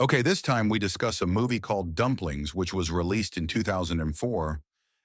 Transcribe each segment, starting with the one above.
Okay, this time we discuss a movie called Dumplings, which was released in 2004.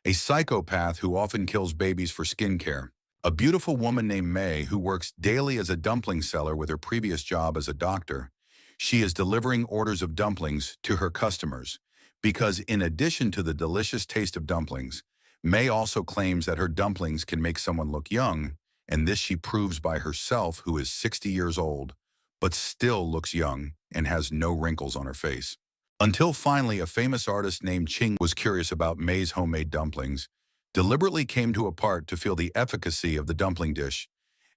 A psychopath who often kills babies for skincare. A beautiful woman named May who works daily as a dumpling seller with her previous job as a doctor. She is delivering orders of dumplings to her customers because in addition to the delicious taste of dumplings, May also claims that her dumplings can make someone look young, and this she proves by herself, who is 60 years old, but still looks young and has no wrinkles on her face. Until finally a famous artist named Ching was curious about May's homemade dumplings, deliberately came to a part to feel the efficacy of the dumpling dish,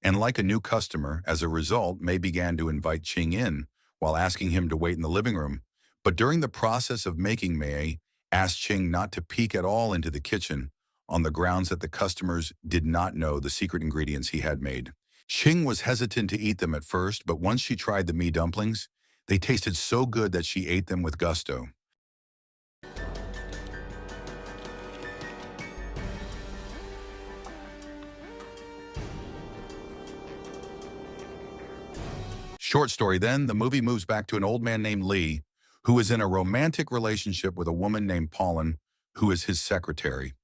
and like a new customer, as a result, May began to invite Ching in while asking him to wait in the living room. But during the process of making, May asked Ching not to peek at all into the kitchen on the grounds that the customers did not know the secret ingredients he had made. Ching was hesitant to eat them at first, but once she tried the mee dumplings, they tasted so good that she ate them with gusto. Short story then, the movie moves back to an old man named Lee, who is in a romantic relationship with a woman named Pauline, who is his secretary.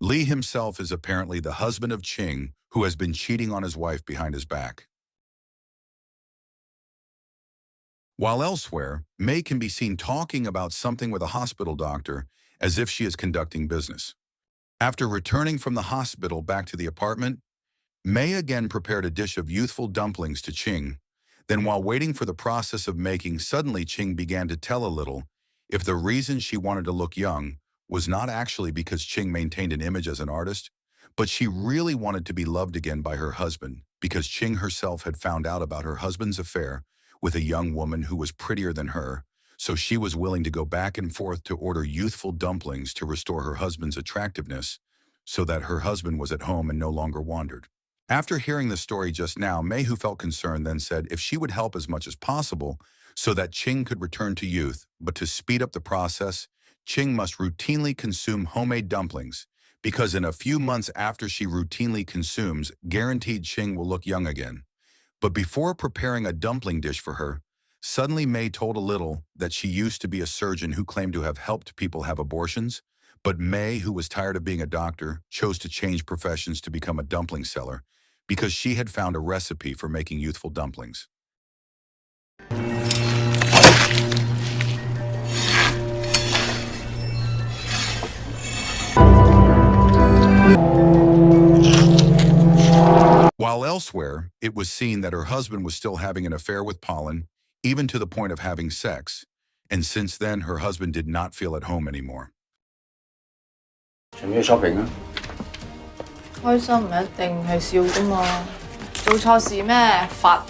Lee himself is apparently the husband of Ching, who has been cheating on his wife behind his back. While elsewhere, May can be seen talking about something with a hospital doctor as if she is conducting business. After returning from the hospital back to the apartment, May again prepared a dish of youthful dumplings to Ching. Then while waiting for the process of making, suddenly Ching began to tell a little if the reason she wanted to look young was not actually because Ching maintained an image as an artist, but she really wanted to be loved again by her husband because Ching herself had found out about her husband's affair with a young woman who was prettier than her, so she was willing to go back and forth to order youthful dumplings to restore her husband's attractiveness so that her husband was at home and no longer wandered. After hearing the story just now, May, who felt concerned, then said if she would help as much as possible so that Ching could return to youth, but to speed up the process, Ching must routinely consume homemade dumplings, because in a few months after she routinely consumes, guaranteed Ching will look young again. But before preparing a dumpling dish for her, suddenly May told a little that she used to be a surgeon who claimed to have helped people have abortions, but May, who was tired of being a doctor, chose to change professions to become a dumpling seller because she had found a recipe for making youthful dumplings. While elsewhere, it was seen that her husband was still having an affair with Pauline, even to the point of having sex, and since then her husband did not feel at home anymore. 做咩 shopping 啊？開心唔一定係笑㗎嘛，做錯事咩？罰。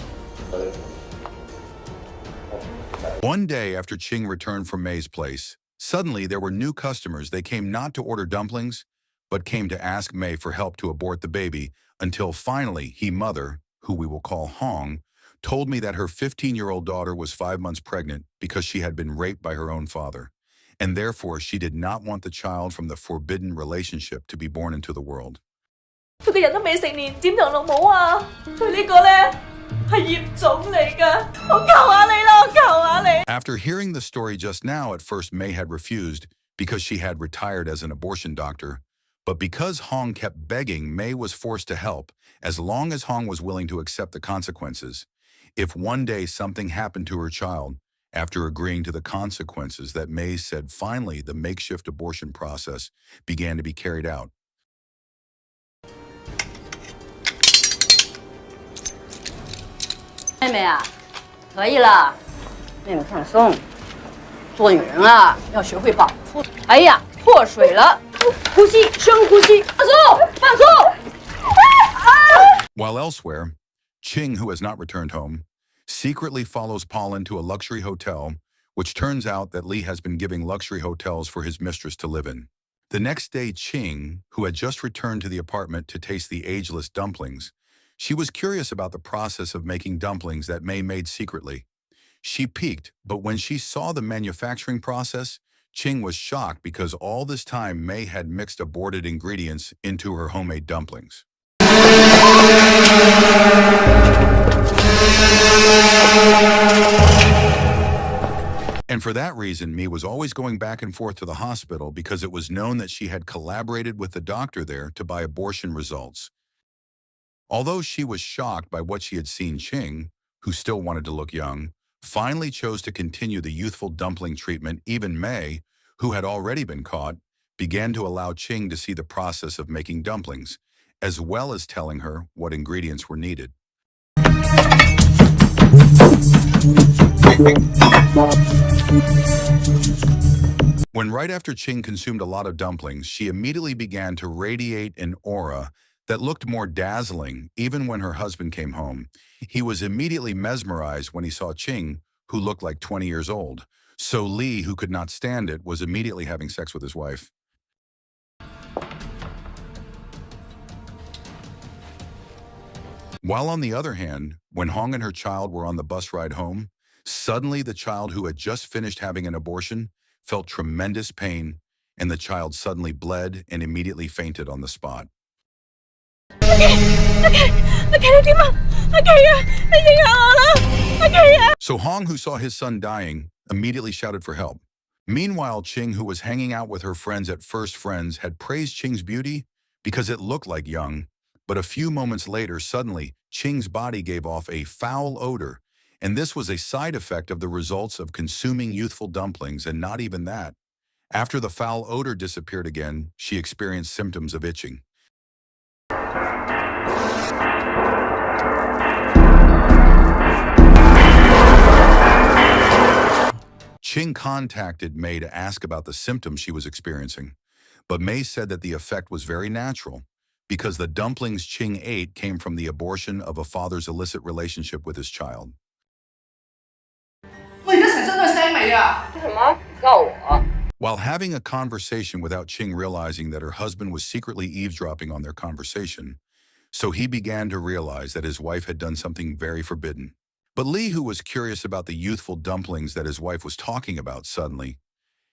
One day after Ching returned from May's place, suddenly there were new customers. They came not to order dumplings, but came to ask May for help to abort the baby, until finally mother, who we will call Hong, told me that her 15-year-old daughter was 5 months pregnant because she had been raped by her own father, and therefore she did not want the child from the forbidden relationship to be born into the world. 佢個人都未成年，點同綠帽啊？佢呢個咧係業種嚟㗎，我求下你啦，我求下你。 After hearing the story just now, at first May had refused because she had retired as an abortion doctor, but because Hong kept begging, May was forced to help, as long as Hong was willing to accept the consequences. If one day something happened to her child, after agreeing to the consequences that May said, finally the makeshift abortion process began to be carried out. 妹妹啊，可以了，妹妹放松，做女人啊要学会保护。哎呀，破水了，呼吸，深呼吸，放松，放松。While elsewhere, Ching, who has not returned home, secretly follows Pauline to a luxury hotel, which turns out that Lee has been giving luxury hotels for his mistress to live in. The next day, Ching, who had just returned to the apartment to taste the ageless dumplings, she was curious about the process of making dumplings that May made secretly. She peeked, but when she saw the manufacturing process, Ching was shocked because all this time May had mixed aborted ingredients into her homemade dumplings. And for that reason, Mee was always going back and forth to the hospital because it was known that she had collaborated with the doctor there to buy abortion results. Although she was shocked by what she had seen, Ching, who still wanted to look young, finally chose to continue the youthful dumpling treatment. Even May, who had already been caught, began to allow Ching to see the process of making dumplings, as well as telling her what ingredients were needed. When right after Ching consumed a lot of dumplings, she immediately began to radiate an aura that looked more dazzling. Even when her husband came home, he was immediately mesmerized when he saw Ching, who looked like 20 years old. So Lee, who could not stand it, was immediately having sex with his wife. While on the other hand, when Hong and her child were on the bus ride home, suddenly the child who had just finished having an abortion felt tremendous pain, and the child suddenly bled and immediately fainted on the spot. So Hong, who saw his son dying, immediately shouted for help. Meanwhile, Ching, who was hanging out with her friends at First Friends, had praised Ching's beauty because it looked like young. But a few moments later, suddenly, Ching's body gave off a foul odor, and this was a side effect of the results of consuming youthful dumplings. And not even that. After the foul odor disappeared again, she experienced symptoms of itching. Ching contacted May to ask about the symptoms she was experiencing, but May said that the effect was very natural because the dumplings Ching ate came from the abortion of a father's illicit relationship with his child. While having a conversation without Ching realizing that her husband was secretly eavesdropping on their conversation, so he began to realize that his wife had done something very forbidden. But Lee, who was curious about the youthful dumplings that his wife was talking about suddenly,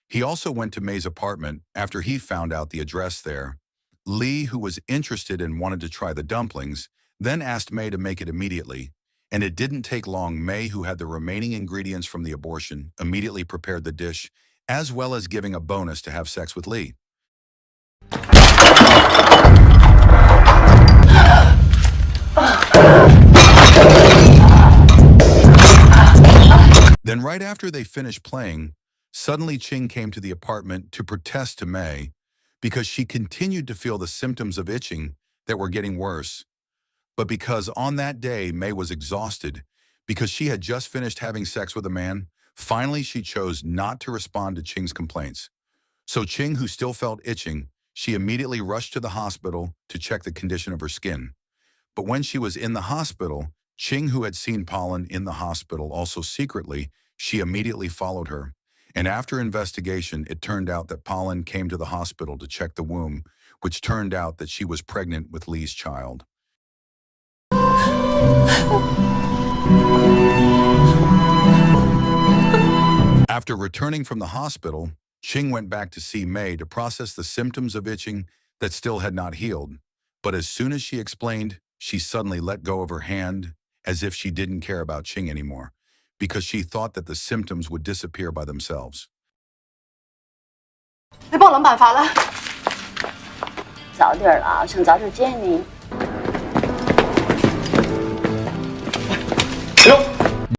he also went to May's apartment after he found out the address there. Lee, who was interested and wanted to try the dumplings, then asked May to make it immediately. And it didn't take long. May, who had the remaining ingredients from the abortion, immediately prepared the dish, as well as giving a bonus to have sex with Lee. Then right after they finished playing, suddenly Ching came to the apartment to protest to May because she continued to feel the symptoms of itching that were getting worse. But because on that day, May was exhausted because she had just finished having sex with a man, finally she chose not to respond to Ching's complaints. So Ching, who still felt itching, she immediately rushed to the hospital to check the condition of her skin. But when she was in the hospital, Ching, who had seen Pollen in the hospital also secretly, she immediately followed her. And after investigation, it turned out that Pollen came to the hospital to check the womb, which turned out that she was pregnant with Lee's child. After returning from the hospital, Ching went back to see May to process the symptoms of itching that still had not healed. But as soon as she explained, she suddenly let go of her hand as if she didn't care about Ching anymore, because she thought that the symptoms would disappear by themselves. 你幫我諗辦法啦。早點啦，我想早點見你。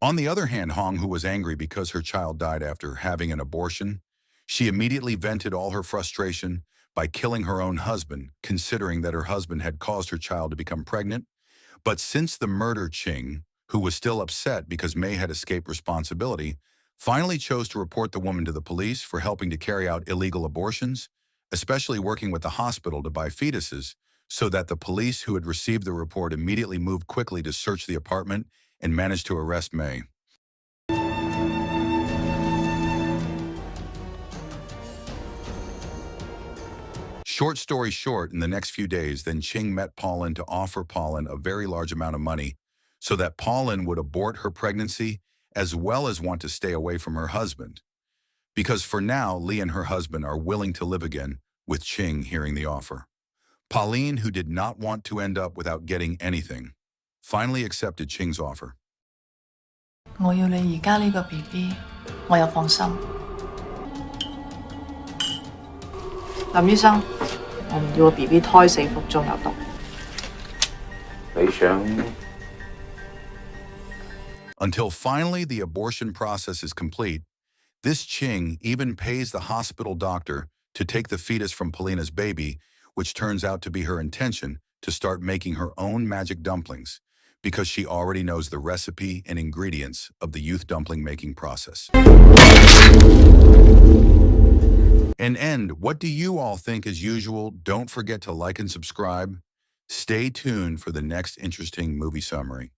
On the other hand, Hong, who was angry because her child died after having an abortion, she immediately vented all her frustration by killing her own husband, considering that her husband had caused her child to become pregnant. But since the murder, Ching, who was still upset because May had escaped responsibility, finally chose to report the woman to the police for helping to carry out illegal abortions, especially working with the hospital to buy fetuses, so that the police who had received the report immediately moved quickly to search the apartment and managed to arrest May. Short story short, in the next few days, then Ching met Pollen to offer Pollen a very large amount of money so that Pollen would abort her pregnancy as well as want to stay away from her husband. Because for now, Lee and her husband are willing to live again, with Ching hearing the offer. Pauline, who did not want to end up without getting anything, finally accepted Ching's offer. 我要你而家呢個 BB，我又放心。林醫生，我唔要個 BB 胎死腹中有毒。你想 Until finally the abortion process is complete, this Ching even pays the hospital doctor to take the fetus from Polina's baby, which turns out to be her intention to start making her own magic dumplings, because she already knows the recipe and ingredients of the youth dumpling making process. And end, what do you all think as usual? Don't forget to like and subscribe. Stay tuned for the next interesting movie summary.